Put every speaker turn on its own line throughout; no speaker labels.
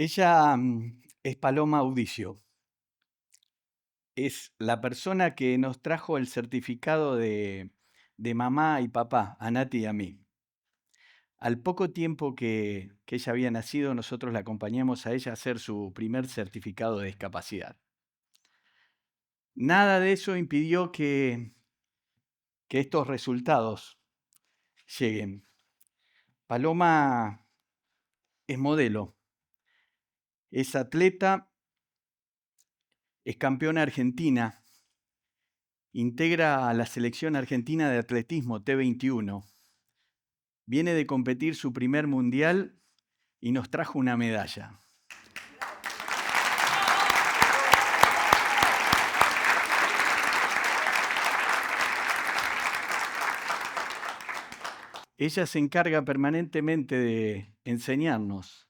Ella es Paloma Audicio. Es la persona que nos trajo el certificado de mamá y papá, a Nati y a mí. Al poco tiempo que ella había nacido, nosotros la acompañamos a ella a hacer su primer certificado de discapacidad. Nada de eso impidió que estos resultados lleguen. Paloma es modelo, es atleta, es campeona argentina, integra a la selección argentina de atletismo T21. Viene de competir su primer mundial y nos trajo una medalla. Ella se encarga permanentemente de enseñarnos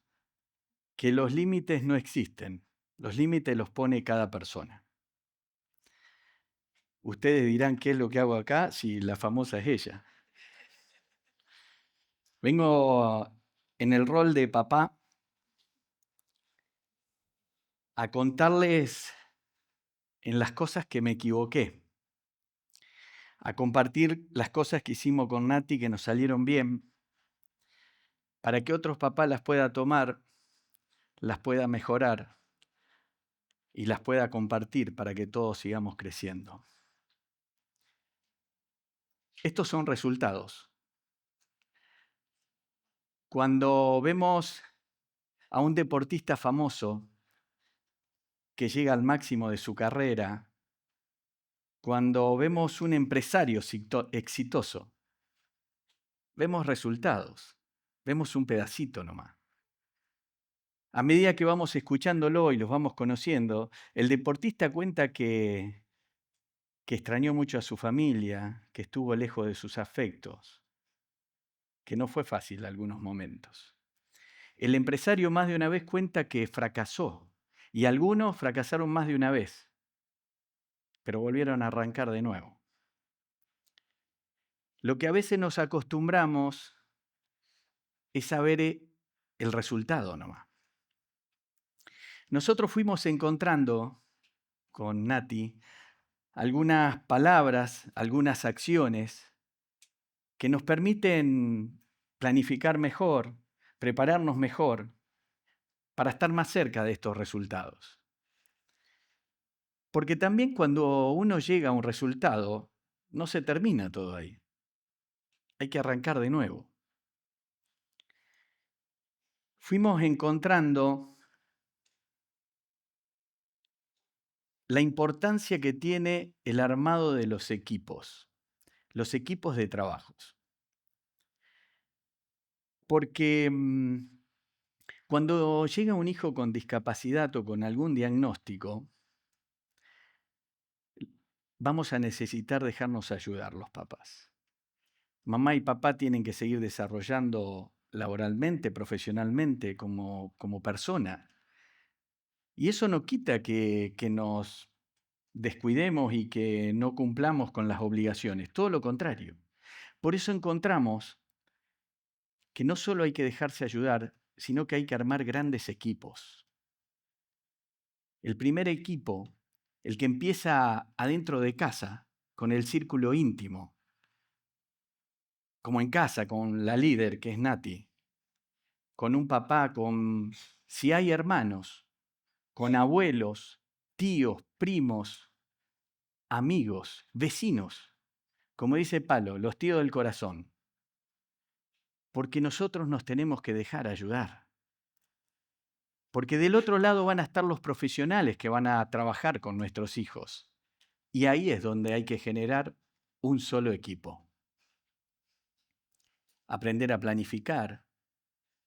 que los límites no existen. Los límites los pone cada persona. Ustedes dirán qué es lo que hago acá si la famosa es ella. Vengo en el rol de papá a contarles en las cosas que me equivoqué, a compartir las cosas que hicimos con Nati que nos salieron bien, para que otros papás las puedan tomar, las puedan mejorar y las pueda compartir para que todos sigamos creciendo. Estos son resultados. Cuando vemos a un deportista famoso que llega al máximo de su carrera, cuando vemos un empresario exitoso, vemos resultados, vemos un pedacito nomás. A medida que vamos escuchándolo y los vamos conociendo, el deportista cuenta que extrañó mucho a su familia, que estuvo lejos de sus afectos, que no fue fácil algunos momentos. El empresario más de una vez cuenta que fracasó, y algunos fracasaron más de una vez, pero volvieron a arrancar de nuevo. Lo que a veces nos acostumbramos es a ver el resultado nomás. Nosotros fuimos encontrando con Nati algunas palabras, algunas acciones que nos permiten planificar mejor, prepararnos mejor para estar más cerca de estos resultados. Porque también cuando uno llega a un resultado, no se termina todo ahí. Hay que arrancar de nuevo. Fuimos encontrando la importancia que tiene el armado de los equipos de trabajos. Porque cuando llega un hijo con discapacidad o con algún diagnóstico, vamos a necesitar dejarnos ayudar los papás. Mamá y papá tienen que seguir desarrollando laboralmente, profesionalmente, como persona. Y eso no quita que nos descuidemos y que no cumplamos con las obligaciones, todo lo contrario. Por eso encontramos que no solo hay que dejarse ayudar, sino que hay que armar grandes equipos. El primer equipo, el que empieza adentro de casa, con el círculo íntimo, como en casa, con la líder que es Nati, con un papá, si hay hermanos, con abuelos, tíos, primos, amigos, vecinos, como dice Palo, los tíos del corazón. Porque nosotros nos tenemos que dejar ayudar. Porque del otro lado van a estar los profesionales que van a trabajar con nuestros hijos. Y ahí es donde hay que generar un solo equipo. Aprender a planificar,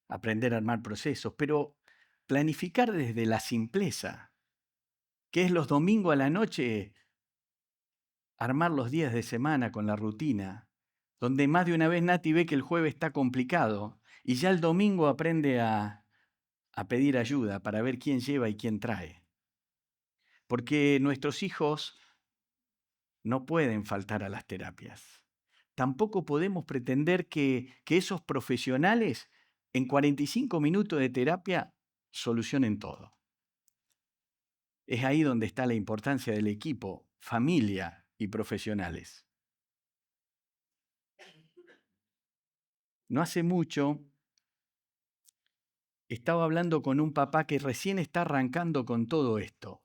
aprender a armar procesos, pero planificar desde la simpleza, que es los domingos a la noche, armar los días de semana con la rutina, donde más de una vez Nati ve que el jueves está complicado y ya el domingo aprende a pedir ayuda para ver quién lleva y quién trae. Porque nuestros hijos no pueden faltar a las terapias. Tampoco podemos pretender que esos profesionales en 45 minutos de terapia solucionen todo. Es ahí donde está la importancia del equipo, familia y profesionales. No hace mucho estaba hablando con un papá que recién está arrancando con todo esto.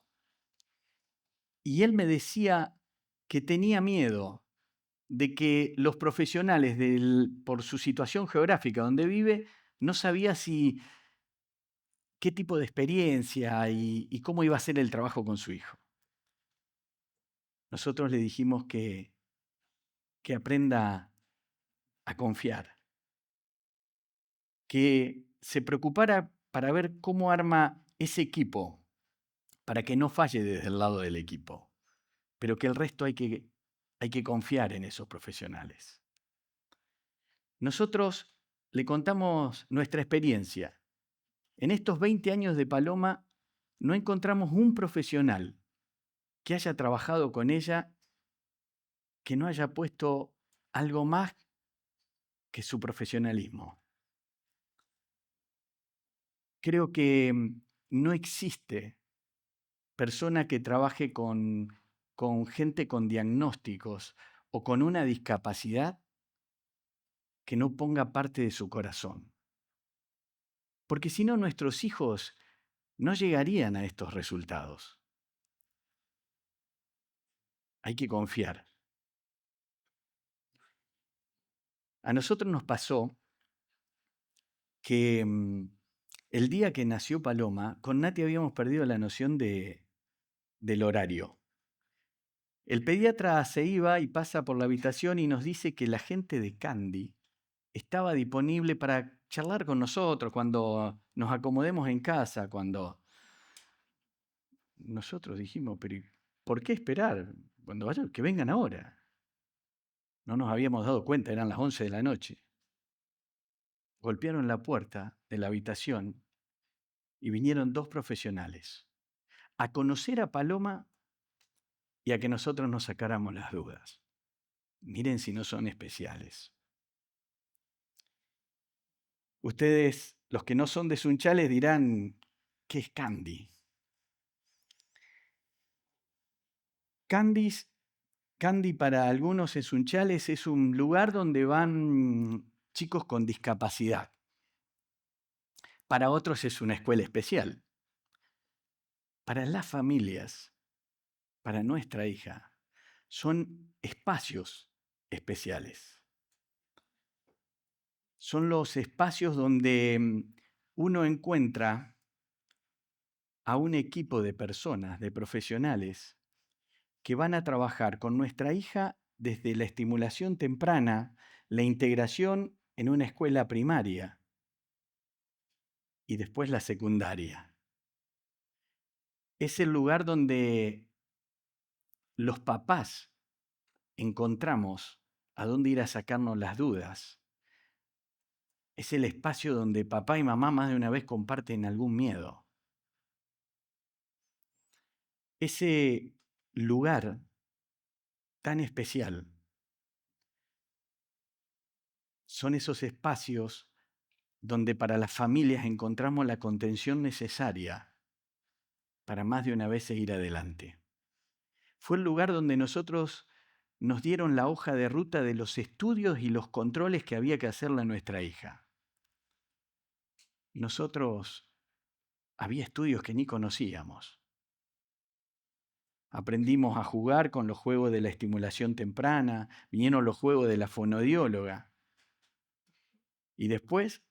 Y él me decía que tenía miedo de que los profesionales, por su situación geográfica donde vive, no sabía qué tipo de experiencia y cómo iba a ser el trabajo con su hijo. Nosotros le dijimos que aprenda a confiar, que se preocupara para ver cómo arma ese equipo, para que no falle desde el lado del equipo, pero que el resto hay que confiar en esos profesionales. Nosotros le contamos nuestra experiencia. En estos 20 años de Paloma no encontramos un profesional que haya trabajado con ella que no haya puesto algo más que su profesionalismo. Creo que no existe persona que trabaje con gente con diagnósticos o con una discapacidad que no ponga parte de su corazón. Porque si no, nuestros hijos no llegarían a estos resultados. Hay que confiar. A nosotros nos pasó que el día que nació Paloma, con Nati habíamos perdido la noción del horario. El pediatra se iba y pasa por la habitación y nos dice que la gente de Candy estaba disponible para charlar con nosotros cuando nos acomodemos en casa, cuando nosotros dijimos, pero ¿por qué esperar? Cuando vayan, que vengan ahora. No nos habíamos dado cuenta, eran las 11 de la noche. Golpearon la puerta de la habitación y vinieron 2 profesionales a conocer a Paloma y a que nosotros nos sacáramos las dudas. Miren si no son especiales. Ustedes, los que no son de Sunchales, dirán, ¿qué es Candy? Candy para algunos en Sunchales es un lugar donde van chicos con discapacidad. Para otros es una escuela especial. Para las familias, para nuestra hija, son espacios especiales. Son los espacios donde uno encuentra a un equipo de personas, de profesionales, que van a trabajar con nuestra hija desde la estimulación temprana, la integración en una escuela primaria y después la secundaria. Es el lugar donde los papás encontramos a dónde ir a sacarnos las dudas. Es el espacio donde papá y mamá más de una vez comparten algún miedo. Ese lugar tan especial son esos espacios donde para las familias encontramos la contención necesaria para más de una vez seguir adelante. Fue el lugar donde nosotros nos dieron la hoja de ruta de los estudios y los controles que había que hacerle a nuestra hija. Nosotros había estudios que ni conocíamos. Aprendimos a jugar con los juegos de la estimulación temprana, vinieron los juegos de la fonodióloga. Y después,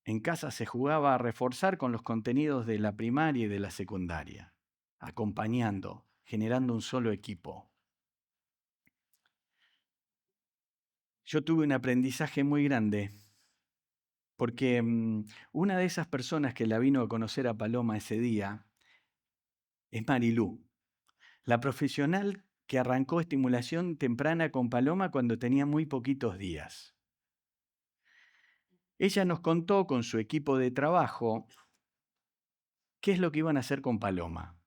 en casa se jugaba a reforzar con los contenidos de la primaria y de la secundaria, acompañando, generando un solo equipo. Yo tuve un aprendizaje muy grande, porque una de esas personas que la vino a conocer a Paloma ese día es Marilú, la profesional que arrancó estimulación temprana con Paloma cuando tenía muy poquitos días. Ella nos contó con su equipo de trabajo qué es lo que iban a hacer con Paloma.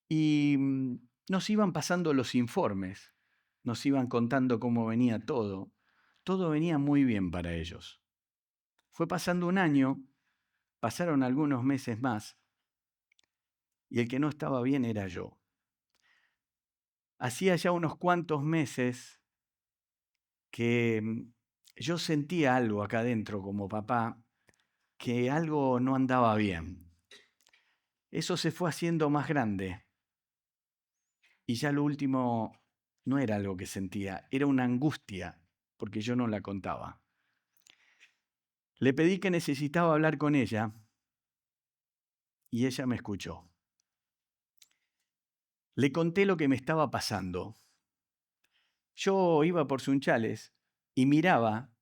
Y nos iban pasando los informes, nos iban contando cómo venía todo. Todo venía muy bien para ellos. Fue pasando un año, Pasaron algunos meses más y el que no estaba bien era yo. Hacía ya unos cuantos meses que yo sentía algo acá adentro como papá, que algo no andaba bien. Eso se fue haciendo más grande y ya lo último no era algo que sentía, era una angustia porque yo no la contaba. Le pedí que necesitaba hablar con ella y ella me escuchó. Le conté lo que me estaba pasando. Yo iba por Sunchales y miraba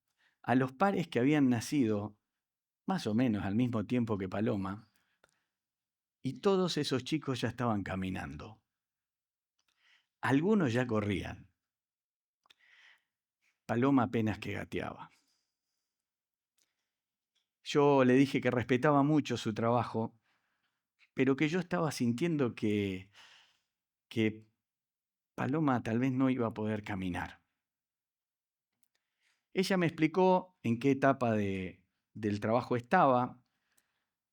a los pares que habían nacido más o menos al mismo tiempo que Paloma, y todos esos chicos ya estaban caminando. Algunos ya corrían. Paloma apenas que gateaba. Yo le dije que respetaba mucho su trabajo, pero que yo estaba sintiendo que Paloma tal vez no iba a poder caminar. Ella me explicó en qué etapa del trabajo estaba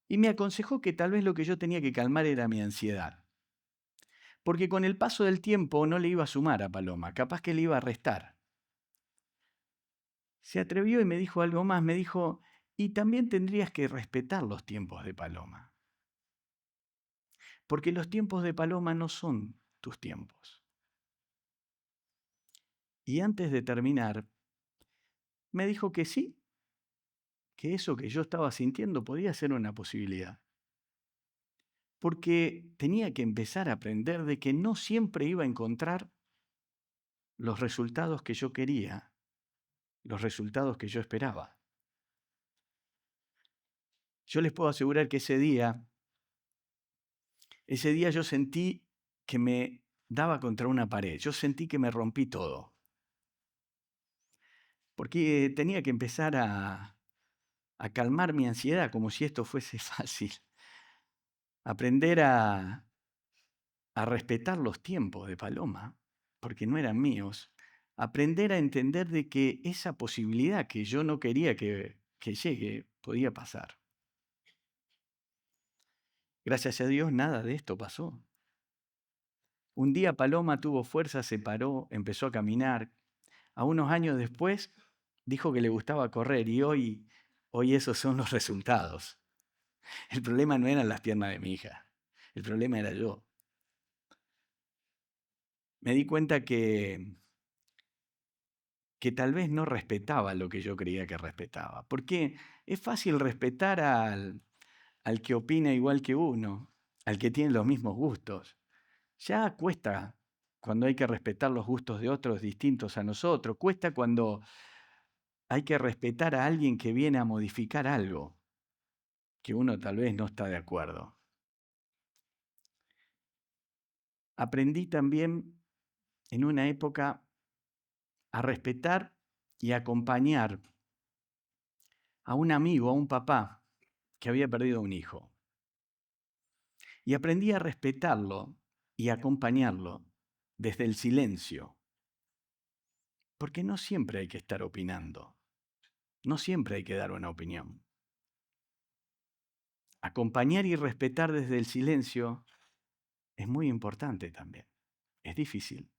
y me aconsejó que tal vez lo que yo tenía que calmar era mi ansiedad. Porque con el paso del tiempo no le iba a sumar a Paloma, capaz que le iba a restar. Se atrevió y me dijo algo más, me dijo, y también tendrías que respetar los tiempos de Paloma. Porque los tiempos de Paloma no son tus tiempos. Y antes de terminar, me dijo que sí, que eso que yo estaba sintiendo podía ser una posibilidad. Porque tenía que empezar a aprender de que no siempre iba a encontrar los resultados que yo quería, los resultados que yo esperaba. Yo les puedo asegurar que ese día yo sentí que me daba contra una pared, yo sentí que me rompí todo. Porque tenía que empezar a calmar mi ansiedad como si esto fuese fácil. Aprender a respetar los tiempos de Paloma, porque no eran míos. Aprender a entender de que esa posibilidad que yo no quería que llegue podía pasar. Gracias a Dios nada de esto pasó. Un día Paloma tuvo fuerza, se paró, empezó a caminar. A unos años después dijo que le gustaba correr y hoy esos son los resultados. El problema no eran las piernas de mi hija, el problema era yo. Me di cuenta que tal vez no respetaba lo que yo creía que respetaba. Porque es fácil respetar al que opina igual que uno, al que tiene los mismos gustos. Ya cuesta cuando hay que respetar los gustos de otros distintos a nosotros. Cuesta cuando hay que respetar a alguien que viene a modificar algo que uno tal vez no está de acuerdo. Aprendí también en una época a respetar y acompañar a un amigo, a un papá que había perdido un hijo. Y aprendí a respetarlo y acompañarlo desde el silencio. Porque no siempre hay que estar opinando. No siempre hay que dar una opinión. Acompañar y respetar desde el silencio es muy importante también. Es difícil.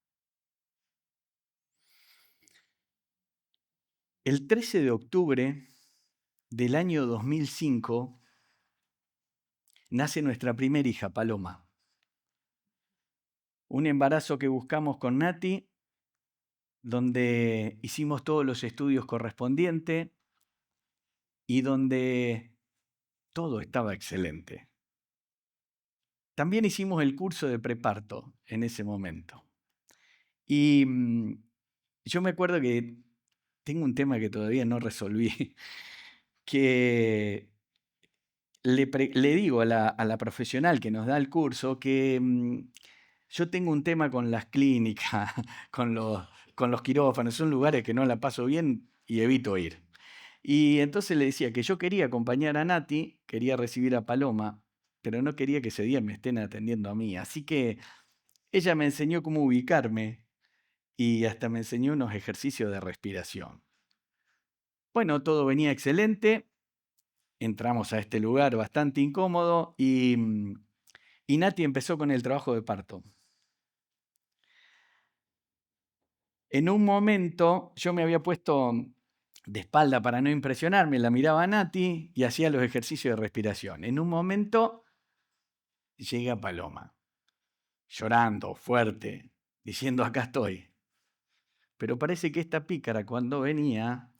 El 13 de octubre del año 2005 nace nuestra primera hija, Paloma. Un embarazo que buscamos con Nati, donde hicimos todos los estudios correspondientes y donde todo estaba excelente. También hicimos el curso de preparto en ese momento. Y yo me acuerdo que tengo un tema que todavía no resolví, que le digo a la profesional que nos da el curso que yo tengo un tema con las clínicas, con los quirófanos, son lugares que no la paso bien y evito ir. Y entonces le decía que yo quería acompañar a Nati, quería recibir a Paloma, pero no quería que ese día me estén atendiendo a mí. Así que ella me enseñó cómo ubicarme y hasta me enseñó unos ejercicios de respiración. Bueno, todo venía excelente entramos a este lugar bastante incómodo y Nati empezó con el trabajo de parto. En un momento yo me había puesto de espalda para no impresionarme, la miraba a Nati y hacía los ejercicios de respiración. En un momento llega Paloma, llorando fuerte, diciendo acá estoy. Pero parece que esta pícara cuando venía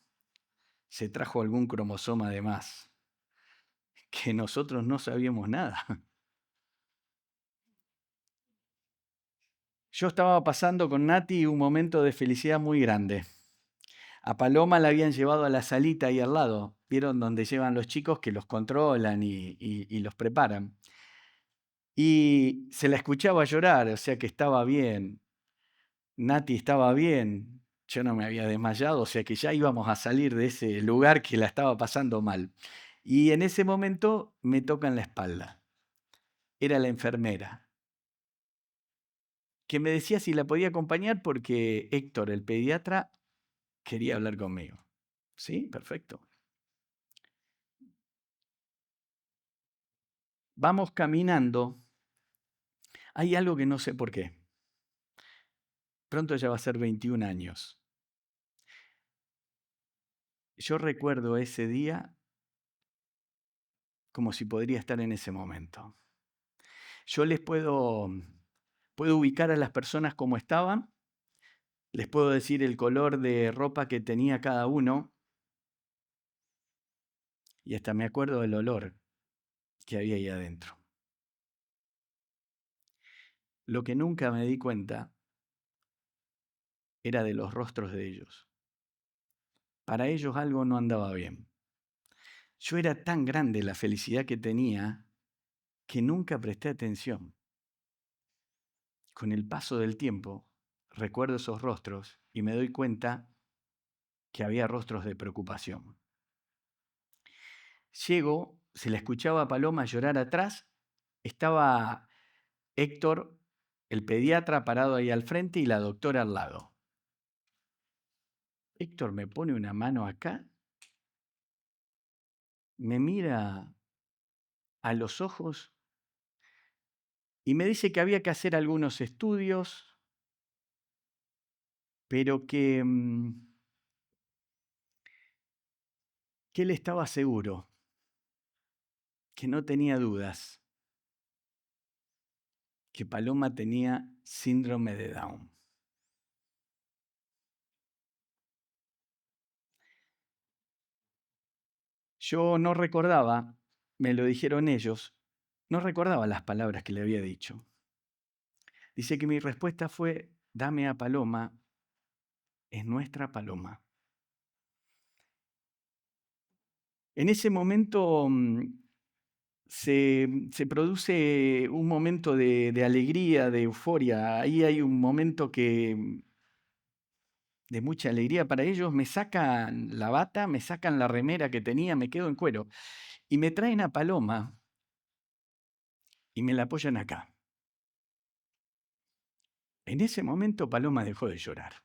se trajo algún cromosoma de más, que nosotros no sabíamos nada. Yo estaba pasando con Nati un momento de felicidad muy grande. A Paloma la habían llevado a la salita ahí al lado. ¿Vieron donde llevan los chicos que los controlan y los preparan? Y se la escuchaba llorar, o sea que estaba bien. Nati estaba bien. Yo no me había desmayado, o sea que ya íbamos a salir de ese lugar que la estaba pasando mal. Y en ese momento me tocan la espalda. Era la enfermera, que me decía si la podía acompañar porque Héctor, el pediatra, quería hablar conmigo. Sí, perfecto. Vamos caminando. Hay algo que no sé por qué. Pronto ya va a ser 21 años. Yo recuerdo ese día como si podría estar en ese momento. Yo les puedo ubicar a las personas como estaban, les puedo decir el color de ropa que tenía cada uno y hasta me acuerdo del olor que había ahí adentro. Lo que nunca me di cuenta era de los rostros de ellos. Para ellos algo no andaba bien. Yo era tan grande la felicidad que tenía que nunca presté atención. Con el paso del tiempo, recuerdo esos rostros y me doy cuenta que había rostros de preocupación. Llego, se la escuchaba a Paloma llorar atrás, estaba Héctor, el pediatra, parado ahí al frente y la doctora al lado. Héctor me pone una mano acá, me mira a los ojos y me dice que había que hacer algunos estudios, pero que él estaba seguro, que no tenía dudas, que Paloma tenía síndrome de Down. Yo no recordaba, me lo dijeron ellos, no recordaba las palabras que le había dicho. Dice que mi respuesta fue, dame a Paloma, es nuestra Paloma. En ese momento se produce un momento de alegría, de euforia. Ahí hay un momento de mucha alegría para ellos. Me sacan la bata, me sacan la remera que tenía, me quedo en cuero. Y me traen a Paloma y me la apoyan acá. En ese momento Paloma dejó de llorar.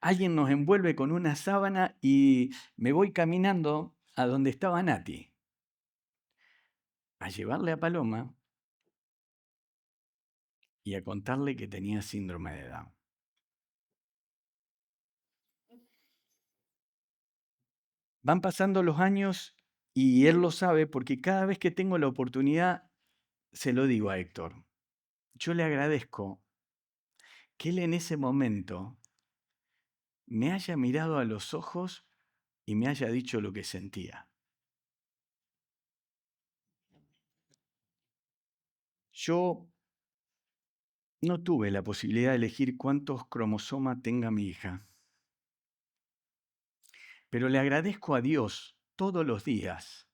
Alguien nos envuelve con una sábana y me voy caminando a donde estaba Nati, a llevarle a Paloma y a contarle que tenía síndrome de Down. Van pasando los años y él lo sabe porque cada vez que tengo la oportunidad se lo digo a Héctor. Yo le agradezco que él en ese momento me haya mirado a los ojos y me haya dicho lo que sentía. Yo no tuve la posibilidad de elegir cuántos cromosomas tenga mi hija, pero le agradezco a Dios todos los días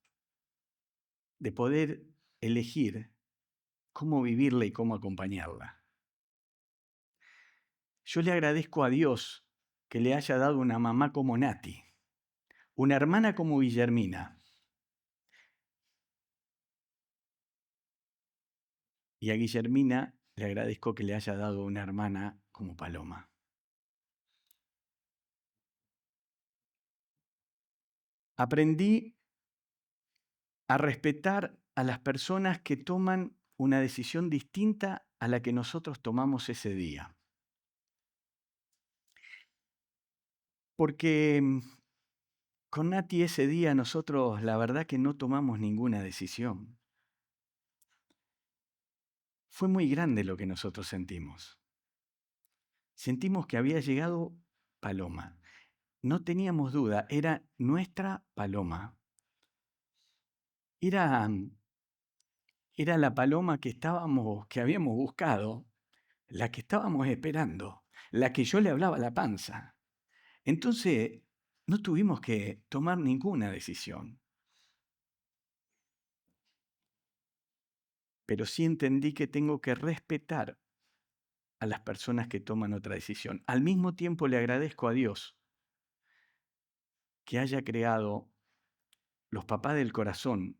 de poder elegir cómo vivirla y cómo acompañarla. Yo le agradezco a Dios que le haya dado una mamá como Nati, una hermana como Guillermina, y a Guillermina le agradezco que le haya dado una hermana como Paloma. Aprendí a respetar a las personas que toman una decisión distinta a la que nosotros tomamos ese día. Porque con Nati ese día nosotros la verdad que no tomamos ninguna decisión. Fue muy grande lo que nosotros sentimos. Sentimos que había llegado Paloma. No teníamos duda, era nuestra Paloma. Era la Paloma que habíamos buscado, la que estábamos esperando, la que yo le hablaba a la panza. Entonces, no tuvimos que tomar ninguna decisión. Pero sí entendí que tengo que respetar a las personas que toman otra decisión. Al mismo tiempo le agradezco a Dios que haya creado los papás del corazón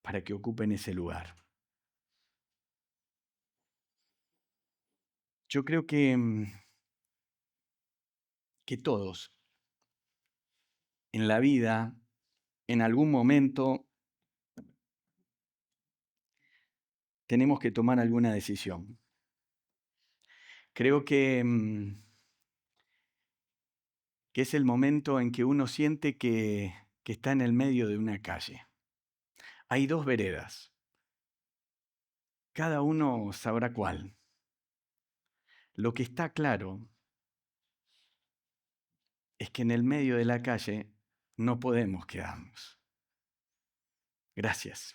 para que ocupen ese lugar. Yo creo que todos en la vida, en algún momento, tenemos que tomar alguna decisión. Creo que es el momento en que uno siente que está en el medio de una calle. Hay dos veredas. Cada uno sabrá cuál. Lo que está claro es que en el medio de la calle no podemos quedarnos. Gracias.